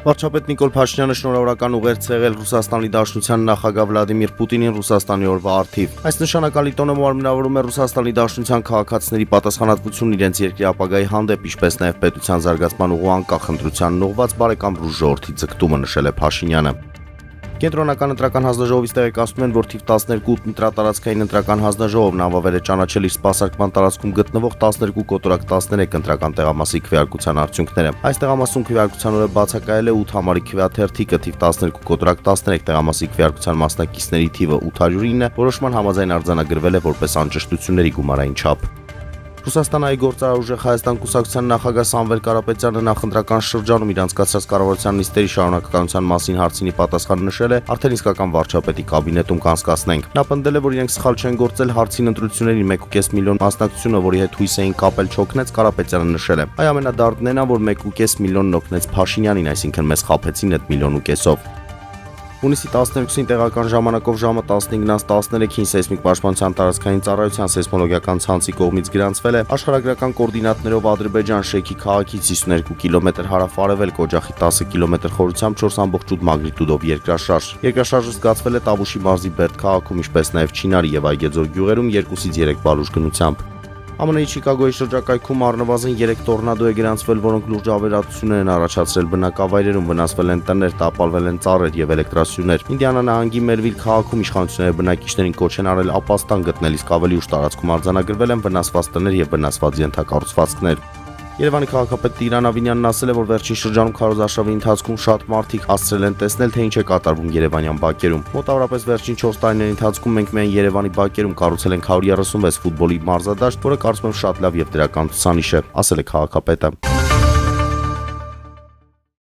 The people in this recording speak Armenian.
Վարչապետ Նիկոլ Փաշինյանը շնորհավորական ուղերձ եղել Ռուսաստանի Դաշնության նախագահ Վլադիմիր Պուտինին Ռուսաստանի օրվա առթիվ։ Այս նշանակալի տոնը մարմնավորում է Ռուսաստանի Դաշնության քաղաքացիների պատասխանատվությունն իրենց երկրի ապագայի հանդեպ, ինչպես նաև պետության զարգացման ուղղу անկախ ընտրությանն ուղղված բարեկամ ռուս ժողովրդի ձգտումը, նշել է Փաշինյանը։ Կենտրոնական ընտրական հանձնաժողովից տեղեկացնում են, որ թիվ 12 ընտրատարածքային ընտրական հանձնաժողովն անվավել է ճանաչել իր սպասարկման տարածքում գտնվող 12 կոտորակ 13 ընտրական տեղամասի քվեարկության արդյունքները։ Այս տեղամասում քվեարկության օրը բացակայել է 8 համարի քվեաթերթիկը, թիվ 12 կոտորակ 13 տեղամասի քվեարկության մասնակիցների թիվը 809, որոշման համաձայն արձանագրվել է որպես անճշտությունների գումարային չափ։ Ռուսաստանայի գործարարուժեղ Հայաստան կուսակցության նախագահ Սամվել Կարապետյանը նախընտրական շրջանում իր անցկացրած կառավարության նիստերի շարունակականության մասին հարցինի պատասխան նշել է, արդեն իսկական վարչապետի կաբինետում կանցկացնենք։ Նա պնդել է, որ իրենք սխալ չեն գործել հարցին ընտրությունների 1.5 միլիոն մասնակցությունը, որի հետ հույս էին կապել, չօգնեց, Կարապետյանը նշել է։ Այ ամենադառնն է նա, որ 1.5 միլիոնն օգնեց Փաշինյանին, այսինքն մեզ խաբեցին այդ 1.5 միլիոնով։ Հունիսի 12-ին տեղական ժամանակով ժամը 15:13-ին սեյսմիկ պաշտպանության տարածքային ծառայության սեյսմոլոգիական ցանցի կողմից գրանցվել է աշխարհագրական կոորդինատներով Ադրբեջան Շեքի քաղաքից 52 կիլոմետր հարավ-արևելք, օջախի 10 կիլոմետր խորությամբ 4.8 մագնիտուդով երկրաշարժ։ Երկրաշարժը զգացվել է Տավուշի մարզի Բերդ քաղաքում, ինչպես նաև Չինարի եւ Այգեձոր գյուղերում 2-ից 3 բալուր գնությամբ։ ԱՄՆ-ի Չիկագոյի շրջակայքում առնվազն 3 տորնադո է գրանցվել, որոնք լուրջ ավերածություններ են առաջացրել բնակավայրերում, վնասվել են տներ, տապալվել են ծառեր եւ էլեկտրասյուներ։ Ինդիանա նահանգի Մերվիլ քաղաքում իշխանությունները բնակիչներին կոչ են արել ապաստան գտնել, իսկ ավելի ուշ տարածքում արձանագրվել են վնասված տներ եւ վնասված ենթակառուցվածքներ։ Երևանի քաղաքապետ Տիգրան Ավինյանն ասել է, որ վերջին շրջանում քարոզարշավի ընթացքում շատ մարդիկ հասցրել են տեսնել, թե ինչ է կատարվում Երևանյան բակերում։ Մոտավորապես վերջին 4 տարիների ընթացքում մենք միայն Երևանի բակերում կառուցել ենք 136 ֆուտբոլի մարզադաշտ, որը կարծում եմ շատ լավ եւ դրական ցուցանիշ է, ասել է քաղաքապետը։